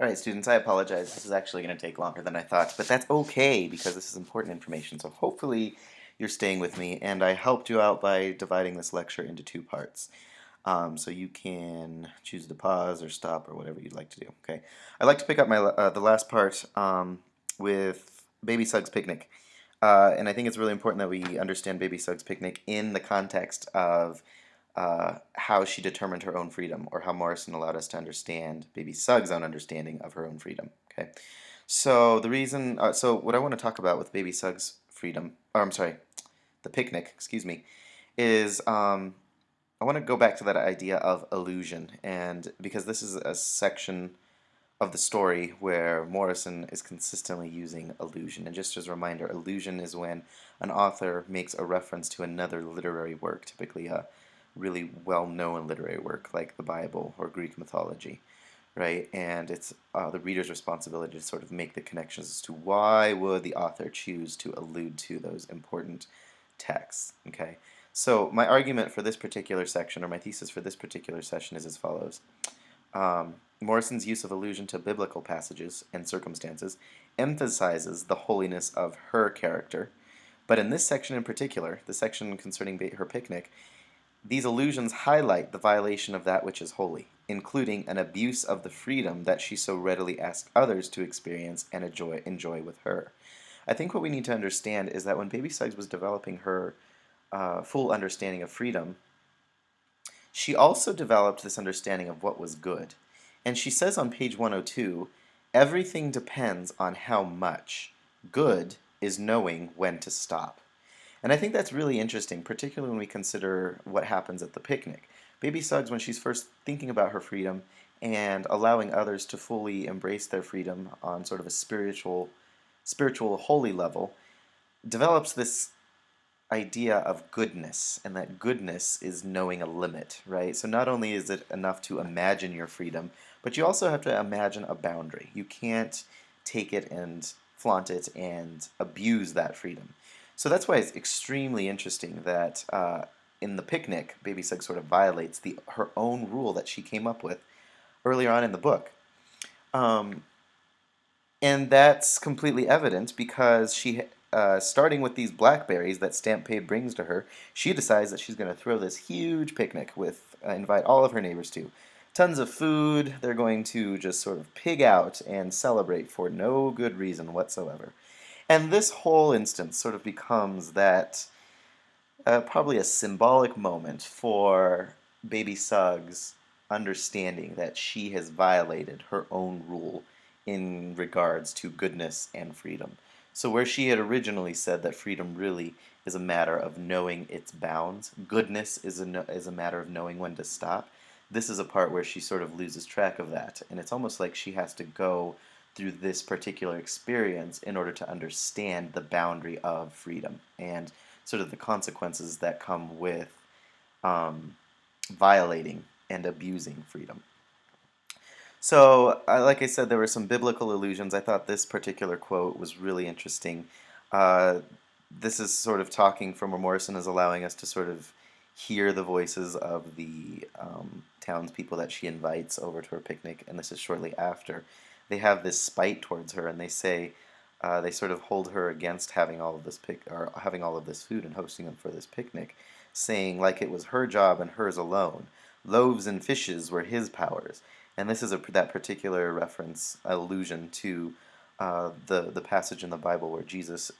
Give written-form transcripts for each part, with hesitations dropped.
All right, students, I apologize. This is actually going to take longer than I thought, but that's okay because this is important information. So hopefully you're staying with me, and I helped you out by dividing this lecture into two parts. So you can choose to pause or stop or whatever you'd like to do. Okay, I'd like to pick up the last part with Baby Sug's picnic, and I think it's really important that we understand Baby Sug's picnic in the context of how she determined her own freedom, or how Morrison allowed us to understand Baby Sug's own understanding of her own freedom. Okay, so so what I want to talk about with Baby Sug's freedom, or I'm sorry, the picnic, excuse me, is I want to go back to that idea of illusion, and because this is a section of the story where Morrison is consistently using illusion. And just as a reminder, illusion is when an author makes a reference to another literary work, typically a really well-known literary work like the Bible or Greek mythology, right? And it's the reader's responsibility to sort of make the connections as to why would the author choose to allude to those important texts, okay? So my argument for this particular section, or my thesis for this particular session, is as follows. Morrison's use of allusion to biblical passages and circumstances emphasizes the holiness of her character, but in this section in particular, the section concerning her picnic, these allusions highlight the violation of that which is holy, including an abuse of the freedom that she so readily asked others to experience and enjoy with her. I think what we need to understand is that when Baby Suggs was developing her full understanding of freedom, she also developed this understanding of what was good. And she says on page 102, everything depends on how much. Good is knowing when to stop. And I think that's really interesting, particularly when we consider what happens at the picnic. Baby Suggs, when she's first thinking about her freedom and allowing others to fully embrace their freedom on sort of a spiritual holy level, develops this idea of goodness, and that goodness is knowing a limit, right? So not only is it enough to imagine your freedom, but you also have to imagine a boundary. You can't take it and flaunt it and abuse that freedom. So that's why it's extremely interesting that in the picnic, Baby Suggs sort of violates her own rule that she came up with earlier on in the book. Um, and that's completely evident because starting with these blackberries that Stampede brings to her, she decides that she's going to throw this huge picnic with invite all of her neighbors to. Tons of food. They're going to just sort of pig out and celebrate for no good reason whatsoever. And this whole instance sort of becomes that probably a symbolic moment for Baby Suggs understanding that she has violated her own rule in regards to goodness and freedom. So, where she had originally said that freedom really is a matter of knowing its bounds, goodness is a matter of knowing when to stop, this is a part where she sort of loses track of that. And it's almost like she has to go through this particular experience in order to understand the boundary of freedom and sort of the consequences that come with um, violating and abusing freedom. So, like I said, there were some biblical allusions. I thought this particular quote was really interesting. Uh, this is sort of talking from where Morrison is allowing us to sort of hear the voices of the townspeople that she invites over to her picnic, and this is shortly after. They have this spite towards her, and they say they sort of hold her against having all of having all of this food and hosting them for this picnic, saying like it was her job and hers alone. Loaves and fishes were his powers. And this is that particular reference, allusion to the passage in the Bible where Jesus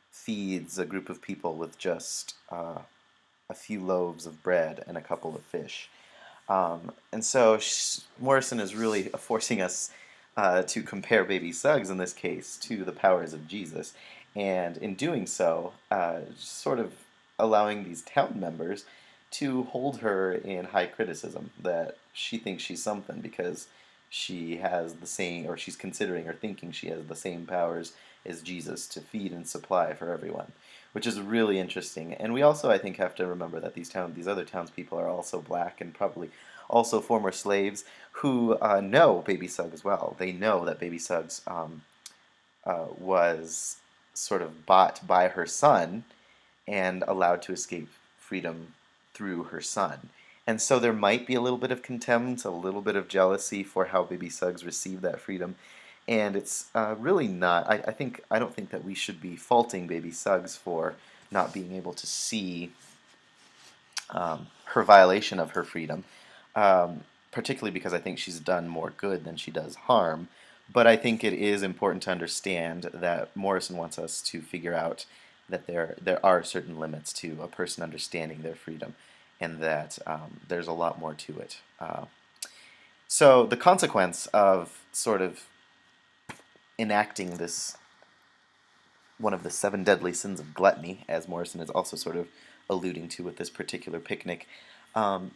feeds a group of people with just a few loaves of bread and a couple of fish. And so Morrison is really forcing us to compare Baby Suggs in this case to the powers of Jesus, and in doing so, sort of allowing these town members to hold her in high criticism that she thinks she's something because she has the same, or she's considering or thinking she has the same powers as Jesus to feed and supply for everyone, which is really interesting. And we also, I think, have to remember that these other townspeople are also black and probably also former slaves who know Baby Suggs well. They know that Baby Suggs was sort of bought by her son and allowed to escape freedom through her son. And so there might be a little bit of contempt, a little bit of jealousy for how baby Suggs received that freedom. And it's really not, I don't think that we should be faulting baby Suggs for not being able to see her violation of her freedom, um, particularly because I think she's done more good than she does harm. But I think it is important to understand that Morrison wants us to figure out that there are certain limits to a person understanding their freedom, and that there's a lot more to it. So the consequence of sort of enacting this one of the seven deadly sins of gluttony, as Morrison is also sort of alluding to with this particular picnic, um,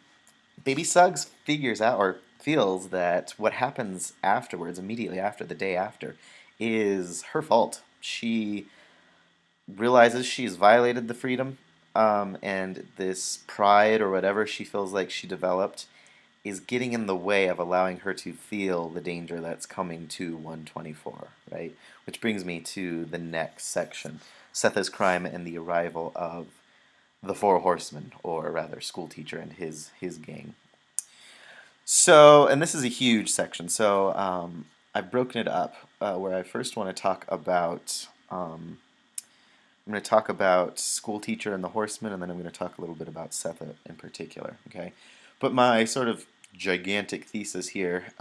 Baby Suggs figures out or feels that what happens afterwards, immediately after, the day after, is her fault. She realizes she's violated the freedom, and this pride or whatever she feels like she developed is getting in the way of allowing her to feel the danger that's coming to 124, right? Which brings me to the next section, Setha's crime and the arrival of the Four Horsemen, or rather, school teacher and his gang. So, and this is a huge section. So, I've broken it up where I first want to talk about. I'm going to talk about school teacher and the horsemen, and then I'm going to talk a little bit about Setha in particular. Okay, but my sort of gigantic thesis here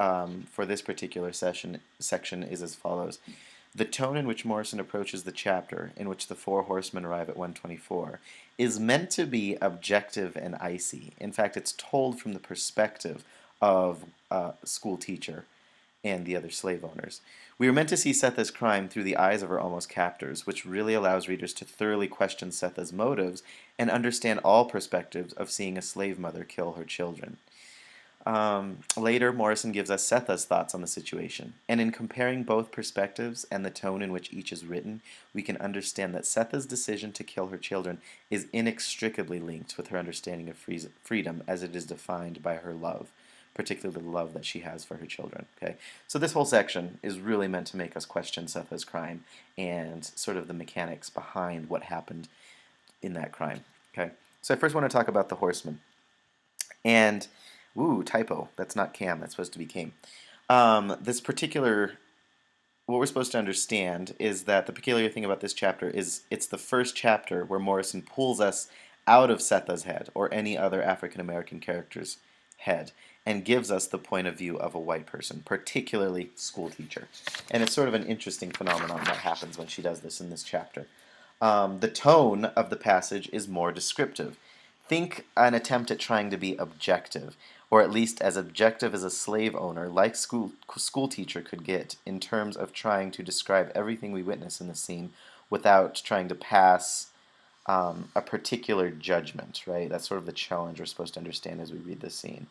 for this particular section is as follows. The tone in which Morrison approaches the chapter, in which the four horsemen arrive at 124, is meant to be objective and icy. In fact, it's told from the perspective of a school teacher and the other slave owners. We are meant to see Setha's crime through the eyes of her almost captors, which really allows readers to thoroughly question Setha's motives and understand all perspectives of seeing a slave mother kill her children. Later, Morrison gives us Setha's thoughts on the situation, and in comparing both perspectives and the tone in which each is written, we can understand that Setha's decision to kill her children is inextricably linked with her understanding of freedom as it is defined by her love, particularly the love that she has for her children. Okay, so this whole section is really meant to make us question Setha's crime and sort of the mechanics behind what happened in that crime. Okay, so I first want to talk about the horsemen. And, ooh, typo. That's not Cam. That's supposed to be Came. This particular, what we're supposed to understand is that the peculiar thing about this chapter is it's the first chapter where Morrison pulls us out of Setha's head or any other African American character's head and gives us the point of view of a white person, particularly school teacher. And it's sort of an interesting phenomenon that happens when she does this in this chapter. The tone of the passage is more descriptive. Think an attempt at trying to be objective, or at least as objective as a slave owner like school teacher could get in terms of trying to describe everything we witness in the scene without trying to pass a particular judgment, right? That's sort of the challenge we're supposed to understand as we read this scene.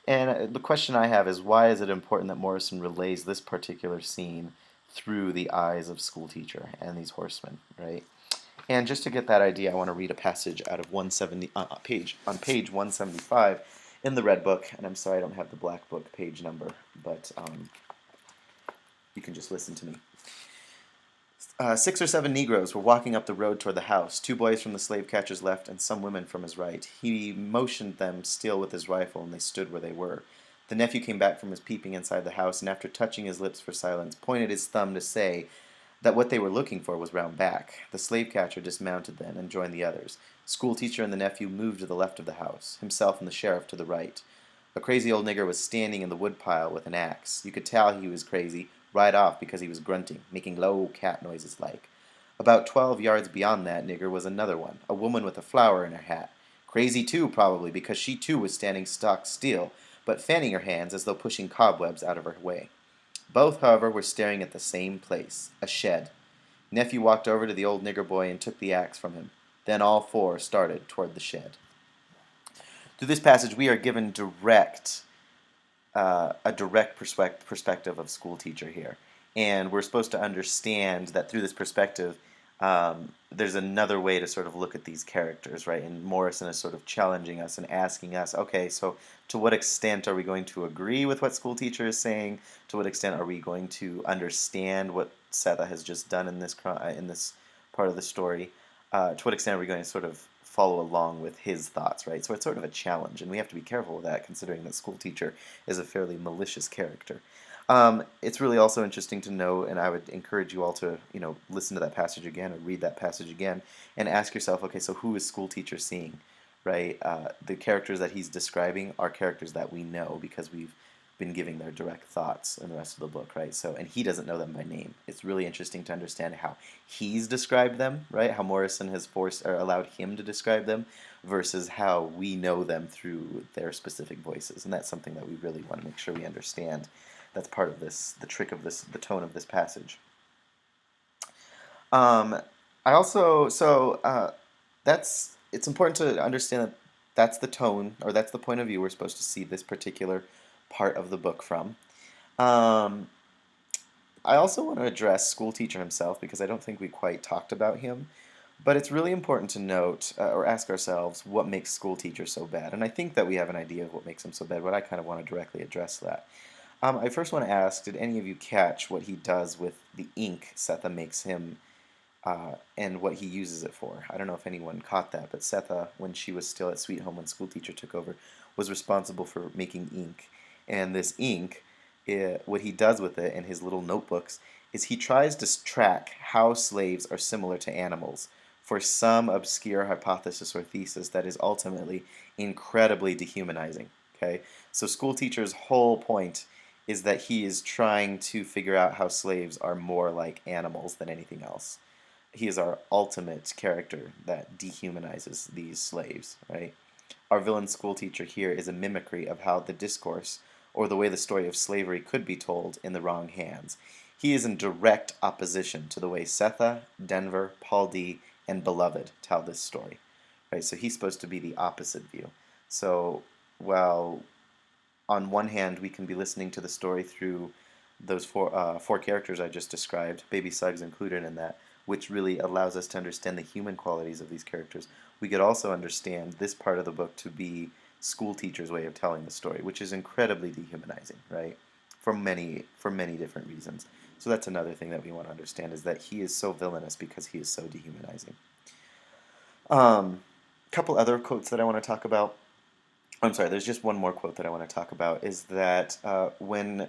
And the question I have is, why is it important that Morrison relays this particular scene through the eyes of school teacher and these horsemen, right? And just to get that idea, I want to read a passage out of 170 on page 175 in the red book. And I'm sorry I don't have the black book page number, but you can just listen to me. 6 or 7 Negroes were walking up the road toward the house, 2 boys from the slave catcher's left and some women from his right. He motioned them still with his rifle, and they stood where they were. The nephew came back from his peeping inside the house, and after touching his lips for silence, pointed his thumb to say that what they were looking for was round back. The slave catcher dismounted then and joined the others. School teacher and the nephew moved to the left of the house, himself and the sheriff to the right. A crazy old nigger was standing in the woodpile with an axe. You could tell he was crazy right off because he was grunting, making low cat noises like. About 12 yards beyond that nigger was another one, a woman with a flower in her hat. Crazy too, probably, because she too was standing stock still, but fanning her hands as though pushing cobwebs out of her way. Both, however, were staring at the same place, a shed. Nephew walked over to the old nigger boy and took the axe from him. Then all 4 started toward the shed. Through this passage, we are given a direct perspective of school teacher here. And we're supposed to understand that through this perspective, there's another way to sort of look at these characters, right? And Morrison is sort of challenging us and asking us, okay, so to what extent are we going to agree with what school teacher is saying? To what extent are we going to understand what Setha has just done in this part of the story? To what extent are we going to sort of follow along with his thoughts, right? So it's sort of a challenge, and we have to be careful with that, considering that school teacher is a fairly malicious character. It's really also interesting to know, and I would encourage you all to, listen to that passage again or read that passage again, and ask yourself, okay, so who is school teacher seeing, right? The characters that he's describing are characters that we know because we've been giving their direct thoughts in the rest of the book, right? So, and he doesn't know them by name. It's really interesting to understand how he's described them, right? How Morrison has forced or allowed him to describe them versus how we know them through their specific voices. And that's something that we really want to make sure we understand. That's part of this, the trick of this, the tone of this passage. Um, I also, so it's important to understand that that's the tone, or that's the point of view we're supposed to see this particular part of the book from. Um, I also want to address school teacher himself because I don't think we quite talked about him. But it's really important to note or ask ourselves what makes school teachers so bad. And I think that we have an idea of what makes them so bad, but I kind of want to directly address that. I first want to ask, did any of you catch what he does with the ink Setha makes him and what he uses it for? I don't know if anyone caught that, but Setha, when she was still at Sweet Home when school teacher took over, was responsible for making ink. And this ink, what he does with it in his little notebooks is he tries to track how slaves are similar to animals for some obscure hypothesis or thesis that is ultimately incredibly dehumanizing. Okay, so school teacher's whole point is that he is trying to figure out how slaves are more like animals than anything else. He is our ultimate character that dehumanizes these slaves, right? Our villain school teacher here is a mimicry of how the discourse, or the way the story of slavery could be told in the wrong hands. He is in direct opposition to the way Setha, Denver, Paul D, and Beloved tell this story. Right? So he's supposed to be the opposite view. So while on one hand we can be listening to the story through those four characters I just described, Baby Suggs included in that, which really allows us to understand the human qualities of these characters. We could also understand this part of the book to be school teacher's way of telling the story, which is incredibly dehumanizing, right? For many different reasons. So that's another thing that we want to understand is that he is so villainous because he is so dehumanizing. Couple other quotes that I want to talk about. I'm sorry, there's just one more quote that I want to talk about is that when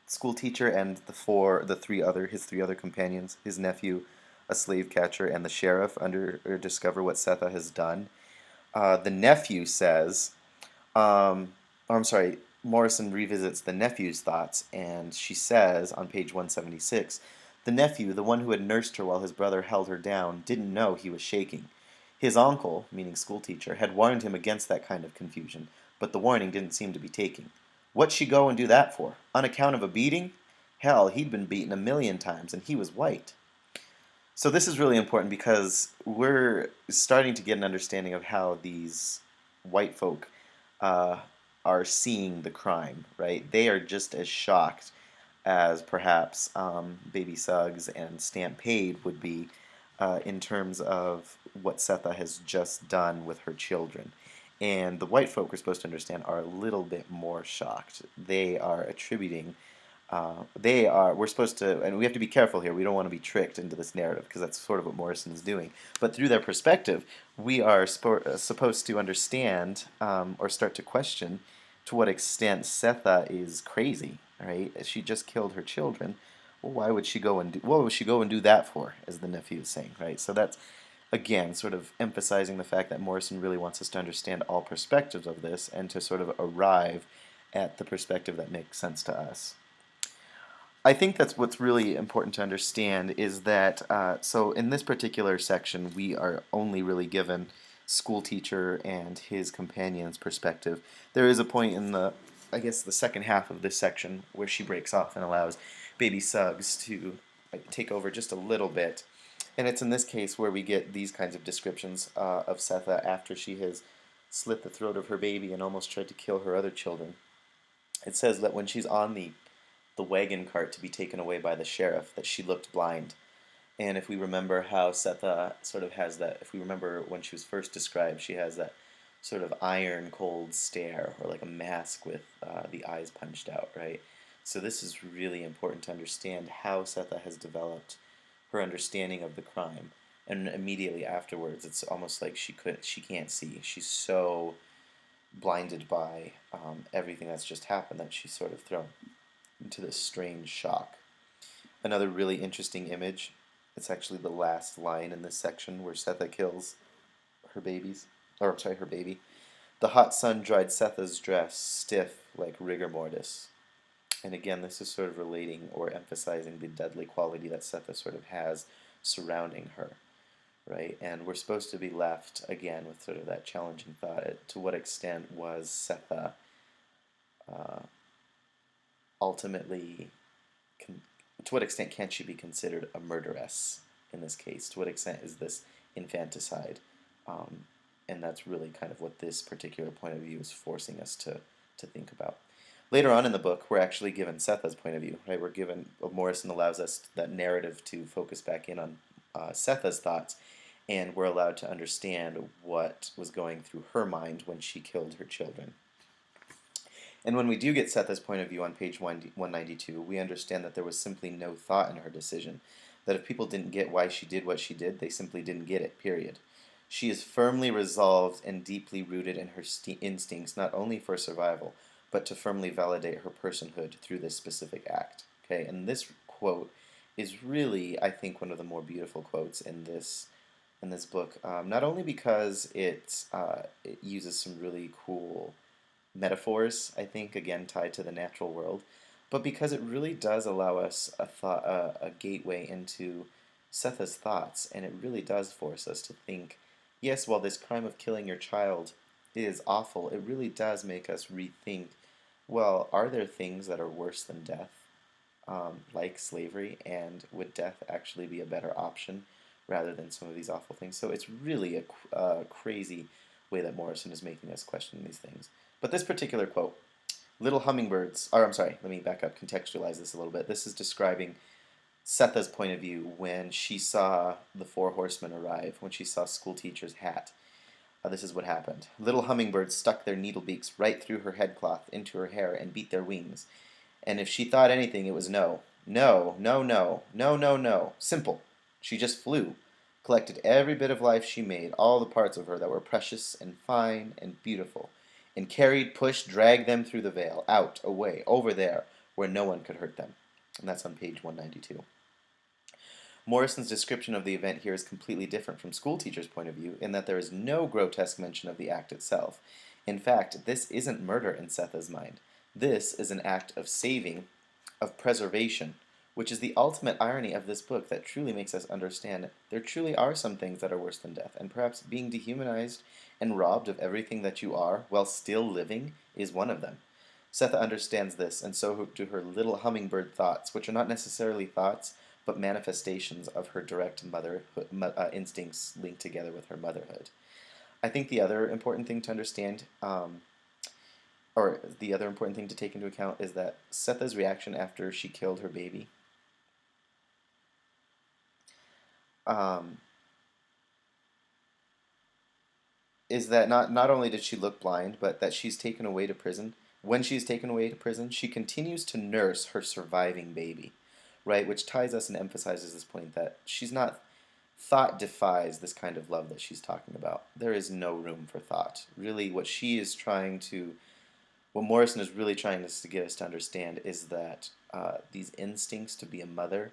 school teacher and his three other companions, his nephew, a slave catcher, and the sheriff discover what Setha has done, the nephew says, I'm sorry, Morrison revisits the nephew's thoughts, and she says on page 176, the nephew, the one who had nursed her while his brother held her down, didn't know he was shaking. His uncle, meaning schoolteacher, had warned him against that kind of confusion, but the warning didn't seem to be taking. What'd she go and do that for? On account of a beating? Hell, he'd been beaten 1,000,000 times, and he was white. So this is really important because we're starting to get an understanding of how these white folk uh, are seeing the crime, right? They are just as shocked as perhaps Baby Suggs and Stampede would be in terms of what Setha has just done with her children. And the white folk, we're supposed to understand, are a little bit more shocked. They are attributing we're supposed to, and we have to be careful here. We don't want to be tricked into this narrative because that's sort of what Morrison is doing. But through their perspective, we are supposed to understand or start to question to what extent Setha is crazy. Right? She just killed her children. Well, why would she go and do? What would she go and do that for? As the nephew is saying, right? So that's again sort of emphasizing the fact that Morrison really wants us to understand all perspectives of this and to sort of arrive at the perspective that makes sense to us. I think that's what's really important to understand is that, so in this particular section, we are only really given school teacher and his companion's perspective. There is a point in I guess, the second half of this section where she breaks off and allows Baby Suggs to take over just a little bit. And it's in this case where we get these kinds of descriptions of Setha after she has slit the throat of her baby and almost tried to kill her other children. It says that when she's on the wagon cart to be taken away by the sheriff, that she looked blind. And if we remember how Setha sort of has that, if we remember when she was first described, she has that sort of iron cold stare, or like a mask with the eyes punched out, right? So this is really important to understand how Setha has developed her understanding of the crime. and immediately afterwards, it's almost like she can't see. She's so blinded by everything that's just happened that she's sort of thrown into this strange shock. Another really interesting image. It's actually the last line in this section where Setha kills her babies, or I'm sorry, her baby. The hot sun dried Setha's dress, stiff like rigor mortis. And again, this is sort of relating or emphasizing the deadly quality that Setha sort of has surrounding her, right? And we're supposed to be left again with sort of that challenging thought: to what extent was Setha uh, ultimately, to what extent can she be considered a murderess in this case? To what extent is this infanticide? Um, and that's really kind of what this particular point of view is forcing us to think about. Later on in the book, we're actually given Setha's point of view, right? We're given, Morrison allows us that narrative to focus back in on Setha's thoughts, and we're allowed to understand what was going through her mind when she killed her children. And when we do get Setha's point of view on page 192, we understand that there was simply no thought in her decision. That if people didn't get why she did what she did, they simply didn't get it, period. She is firmly resolved and deeply rooted in her instincts, not only for survival, but to firmly validate her personhood through this specific act. Okay, and this quote is really, I think, one of the more beautiful quotes in this book. Not only because it uses some really cool metaphors, I think, again tied to the natural world, but because it really does allow us a gateway into Setha's thoughts, and it really does force us to think, yes, while this crime of killing your child is awful, it really does make us rethink, well, are there things that are worse than death, like slavery, and would death actually be a better option rather than some of these awful things? So it's really a crazy way that Morrison is making us question these things. But this particular quote, little hummingbirds, or I'm sorry, let me back up, contextualize this a little bit. This is describing Setha's point of view when she saw the four horsemen arrive, when she saw school teacher's hat. This is what happened. Little hummingbirds stuck their needle beaks right through her headcloth, into her hair, and beat their wings. And if she thought anything, it was no. No, no, no, no, no, no. Simple. She just flew, collected every bit of life she made, all the parts of her that were precious and fine and beautiful, and carried, pushed, dragged them through the veil, out, away, over there, where no one could hurt them. And that's on page 192. Morrison's description of the event here is completely different from schoolteacher's point of view in that there is no grotesque mention of the act itself. In fact, this isn't murder in Setha's mind. This is an act of saving, of preservation, which is the ultimate irony of this book that truly makes us understand there truly are some things that are worse than death, and perhaps being dehumanized and robbed of everything that you are while still living is one of them. Setha understands this, and so do her little hummingbird thoughts, which are not necessarily thoughts, but manifestations of her direct instincts linked together with her motherhood. I think the other important thing to understand, or the other important thing to take into account, is that Setha's reaction after she killed her baby is that not only did she look blind, but that she's taken away to prison. When she's taken away to prison, she continues to nurse her surviving baby, right? Which ties us and emphasizes this point that she's not, thought defies this kind of love that she's talking about. There is no room for thought. Really, what Morrison is really trying to get us to understand is that these instincts to be a mother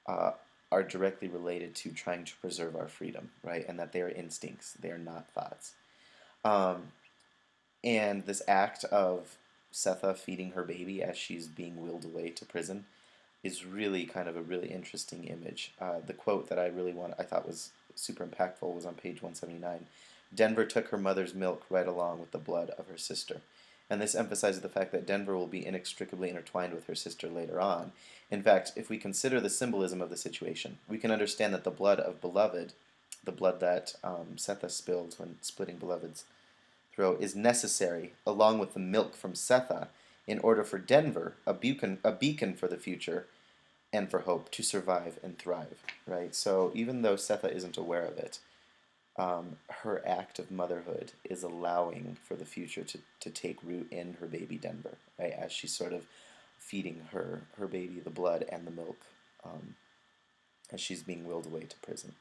uh, are directly related to trying to preserve our freedom, right? And that they are instincts, they are not thoughts. Um, and this act of Setha feeding her baby as she's being wheeled away to prison is really kind of a really interesting image. The quote that I thought was super impactful was on page 179. Denver took her mother's milk right along with the blood of her sister. And this emphasizes the fact that Denver will be inextricably intertwined with her sister later on. In fact, if we consider the symbolism of the situation, we can understand that the blood of Beloved, the blood that Setha spilled when splitting Beloved's throat, is necessary, along with the milk from Setha, in order for Denver, a beacon for the future, and for hope, to survive and thrive, right? So even though Setha isn't aware of it, her act of motherhood is allowing for the future to take root in her baby Denver, right? As she's sort of feeding her baby the blood and the milk, as she's being willed away to prison.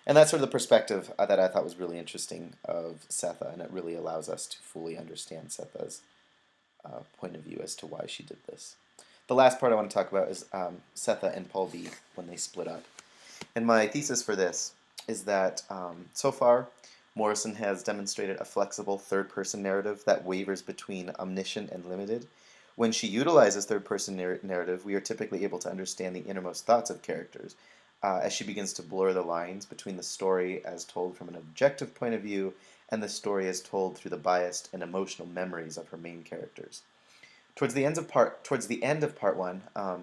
And that's sort of the perspective that I thought was really interesting of Setha, and it really allows us to fully understand Setha's point of view as to why she did this. The last part I want to talk about is Setha and Paul D when they split up. And my thesis for this is that so far, Morrison has demonstrated a flexible third person narrative that wavers between omniscient and limited. When she utilizes third person narrative, we are typically able to understand the innermost thoughts of characters as she begins to blur the lines between the story as told from an objective point of view and the story as told through the biased and emotional memories of her main characters. Towards the end of part one,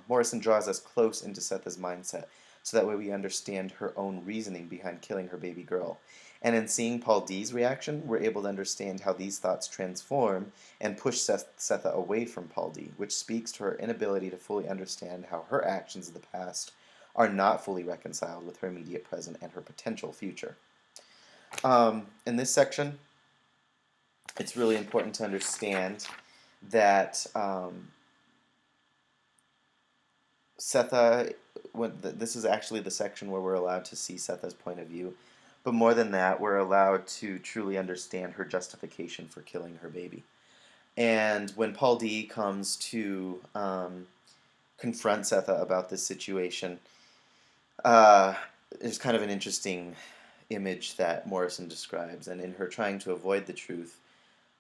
Morrison draws us close into Setha's mindset, so that way we understand her own reasoning behind killing her baby girl. And in seeing Paul D's reaction, we're able to understand how these thoughts transform and push Setha away from Paul D, which speaks to her inability to fully understand how her actions of the past are not fully reconciled with her immediate present and her potential future. In this section, it's really important to understand that Setha, this is actually the section where we're allowed to see Setha's point of view, but more than that, we're allowed to truly understand her justification for killing her baby. And when Paul D comes to confront Setha about this situation, there's kind of an interesting image that Morrison describes, and in her trying to avoid the truth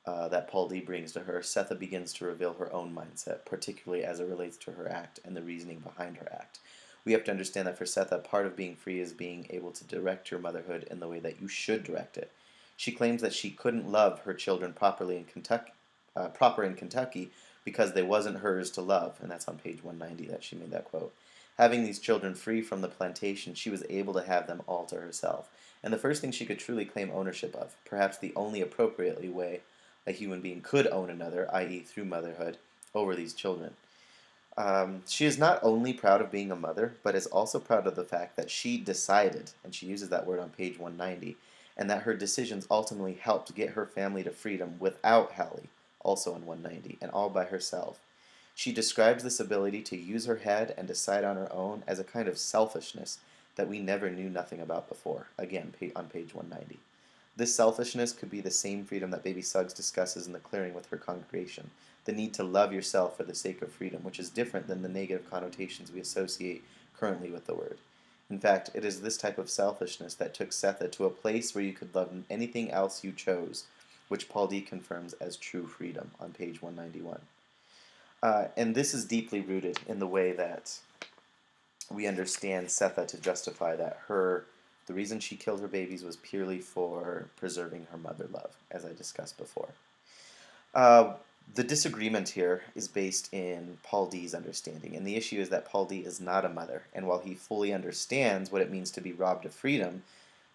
that Paul D brings to her, Setha begins to reveal her own mindset, particularly as it relates to her act and the reasoning behind her act. We have to understand that for Setha, part of being free is being able to direct your motherhood in the way that you should direct it. She claims that she couldn't love her children proper in Kentucky because they wasn't hers to love, and that's on page 190 that she made that quote. Having these children free from the plantation, she was able to have them all to herself, and the first thing she could truly claim ownership of, perhaps the only appropriately way a human being could own another, i.e., through motherhood, over these children. She is not only proud of being a mother, but is also proud of the fact that she decided, and she uses that word on page 190, and that her decisions ultimately helped get her family to freedom without Hallie, also on 190, and all by herself. She describes this ability to use her head and decide on her own as a kind of selfishness that we never knew nothing about before, again, on page 190. This selfishness could be the same freedom that Baby Suggs discusses in the clearing with her congregation, the need to love yourself for the sake of freedom, which is different than the negative connotations we associate currently with the word. In fact, it is this type of selfishness that took Setha to a place where you could love anything else you chose, which Paul D confirms as true freedom on page 191. And this is deeply rooted in the way that we understand Setha to justify that the reason she killed her babies was purely for preserving her mother love, as I discussed before. The disagreement here is based in Paul D's understanding, and the issue is that Paul D is not a mother, and while he fully understands what it means to be robbed of freedom,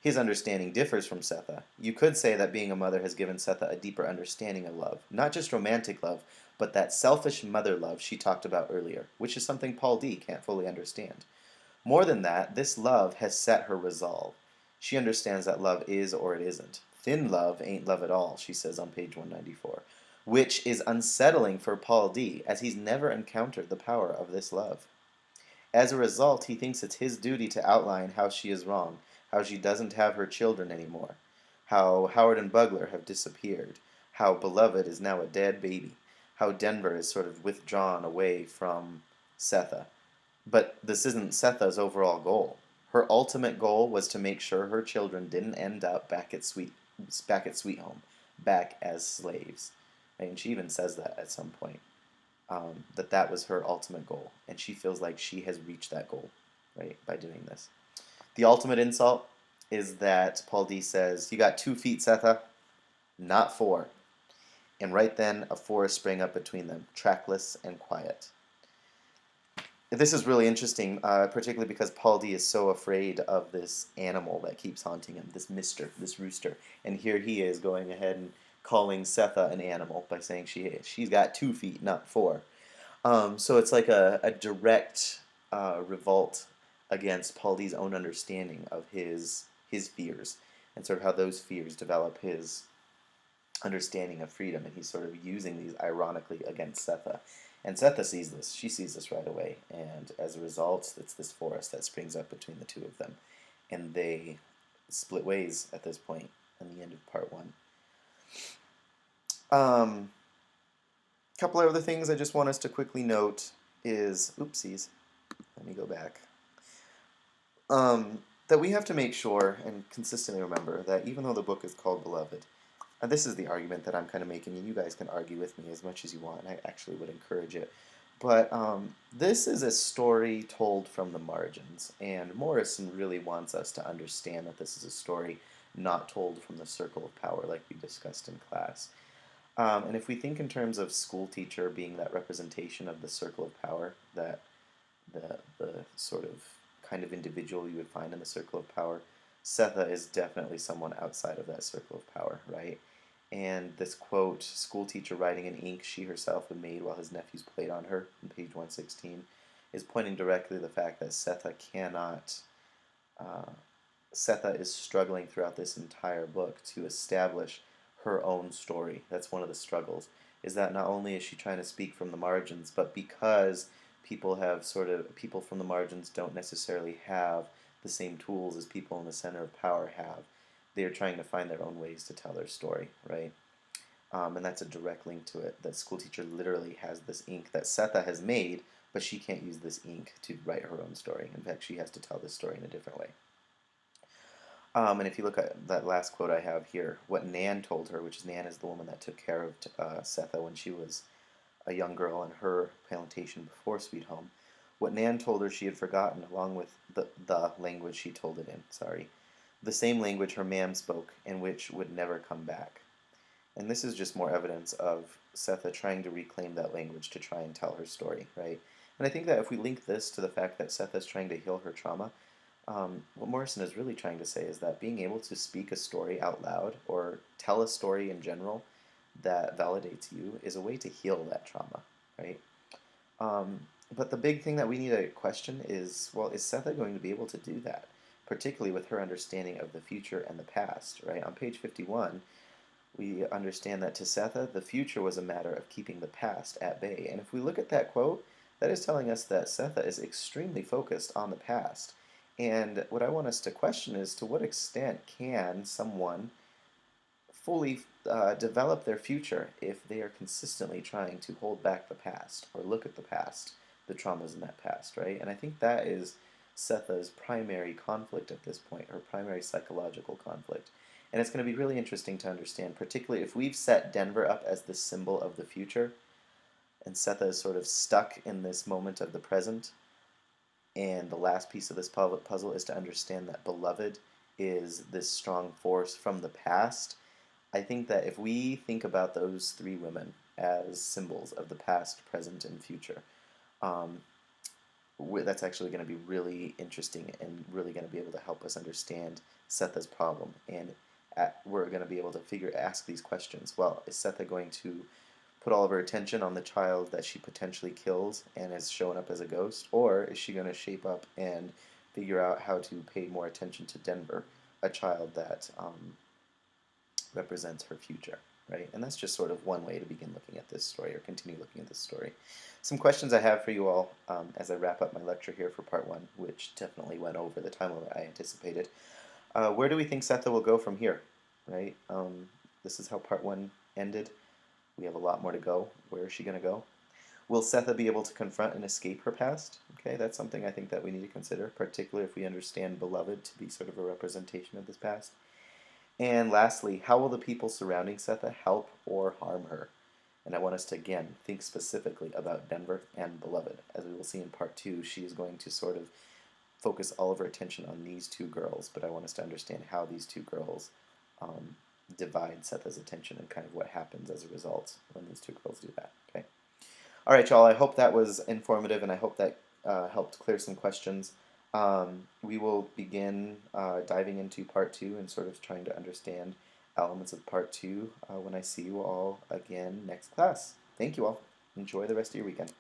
his understanding differs from Setha. You could say that being a mother has given Setha a deeper understanding of love, not just romantic love, but that selfish mother love she talked about earlier, which is something Paul D can't fully understand. More than that, this love has set her resolve. She understands that love is or it isn't. Thin love ain't love at all, she says on page 194, which is unsettling for Paul D, as he's never encountered the power of this love. As a result, he thinks it's his duty to outline how she is wrong, how she doesn't have her children anymore, how Howard and Bugler have disappeared, how Beloved is now a dead baby, how Denver is sort of withdrawn away from Setha. But this isn't Setha's overall goal. Her ultimate goal was to make sure her children didn't end up back at Sweet Home, back as slaves. And she even says that at some point, that was her ultimate goal, and she feels like she has reached that goal, right, by doing this. The ultimate insult is that Paul D says, "You got 2 feet, Setha, not 4." And right then, a forest sprang up between them, trackless and quiet. This is really interesting, particularly because Paul D is so afraid of this animal that keeps haunting him, this mister, this rooster. And here he is going ahead and calling Setha an animal by saying she's got 2 feet, not 4. So it's like a direct revolt against Paul D's own understanding of his fears, and sort of how those fears develop his understanding of freedom, and he's sort of using these ironically against Setha. And Setha sees this. She sees this right away, and as a result, it's this forest that springs up between the two of them, and they split ways at this point in the end of part one. Um, couple of other things I just want us to quickly note is, oopsies, let me go back. That we have to make sure and consistently remember that even though the book is called Beloved, and this is the argument that I'm kind of making, and you guys can argue with me as much as you want, and I actually would encourage it. But this is a story told from the margins, and Morrison really wants us to understand that this is a story not told from the circle of power like we discussed in class. And if we think in terms of school teacher being that representation of the circle of power, that the sort of kind of individual you would find in the circle of power, Setha is definitely someone outside of that circle of power, right? And this quote, school teacher writing in ink she herself had made while his nephews played on her, on page 116, is pointing directly to the fact that Setha cannot, uh, Setha is struggling throughout this entire book to establish her own story. That's one of the struggles, is that not only is she trying to speak from the margins, but because people from the margins don't necessarily have the same tools as people in the center of power have, they are trying to find their own ways to tell their story, right? And that's a direct link to it. That school teacher literally has this ink that Setha has made, but she can't use this ink to write her own story. In fact, she has to tell this story in a different way. And if you look at that last quote I have here, what Nan told her, which is Nan is the woman that took care of Setha when she was a young girl in her plantation before Sweet Home, what Nan told her she had forgotten, along with the language she told it in, sorry, the same language her ma'am spoke, and which would never come back. And this is just more evidence of Setha trying to reclaim that language to try and tell her story, right? And I think that if we link this to the fact that Setha is trying to heal her trauma, what Morrison is really trying to say is that being able to speak a story out loud or tell a story in general that validates you is a way to heal that trauma, right? Um, but the big thing that we need to question is, well, is Setha going to be able to do that, particularly with her understanding of the future and the past, right? On page 51, we understand that to Setha, the future was a matter of keeping the past at bay. And if we look at that quote, that is telling us that Setha is extremely focused on the past. And what I want us to question is, to what extent can someone fully develop their future if they are consistently trying to hold back the past or look at the past, the traumas in that past, right? And I think that is Setha's primary conflict at this point, her primary psychological conflict. And it's going to be really interesting to understand, particularly if we've set Denver up as the symbol of the future, and Setha is sort of stuck in this moment of the present. And the last piece of this puzzle is to understand that Beloved is this strong force from the past. I think that if we think about those three women as symbols of the past, present, and future, um, that's actually going to be really interesting and really going to be able to help us understand Setha's problem. And we're going to be able to ask these questions. Well, is Setha going to put all of her attention on the child that she potentially kills and has shown up as a ghost, or is she going to shape up and figure out how to pay more attention to Denver, a child that represents her future, right? And that's just sort of one way to begin looking at this story or continue looking at this story. Some questions I have for you all as I wrap up my lecture here for part one, which definitely went over the time limit I anticipated. Where do we think Setha will go from here, right? This is how part one ended. We have a lot more to go. Where is she going to go? Will Setha be able to confront and escape her past? Okay, that's something I think that we need to consider, particularly if we understand Beloved to be sort of a representation of this past. And lastly, how will the people surrounding Setha help or harm her? And I want us to, again, think specifically about Denver and Beloved. As we will see in part two, she is going to sort of focus all of her attention on these two girls, but I want us to understand how these two girls divide Setha's attention and kind of what happens as a result when these two girls do that. Okay. All right, y'all. I hope that was informative, and I hope that helped clear some questions. We will begin diving into part two and sort of trying to understand elements of part two when I see you all again next class. Thank you all. Enjoy the rest of your weekend.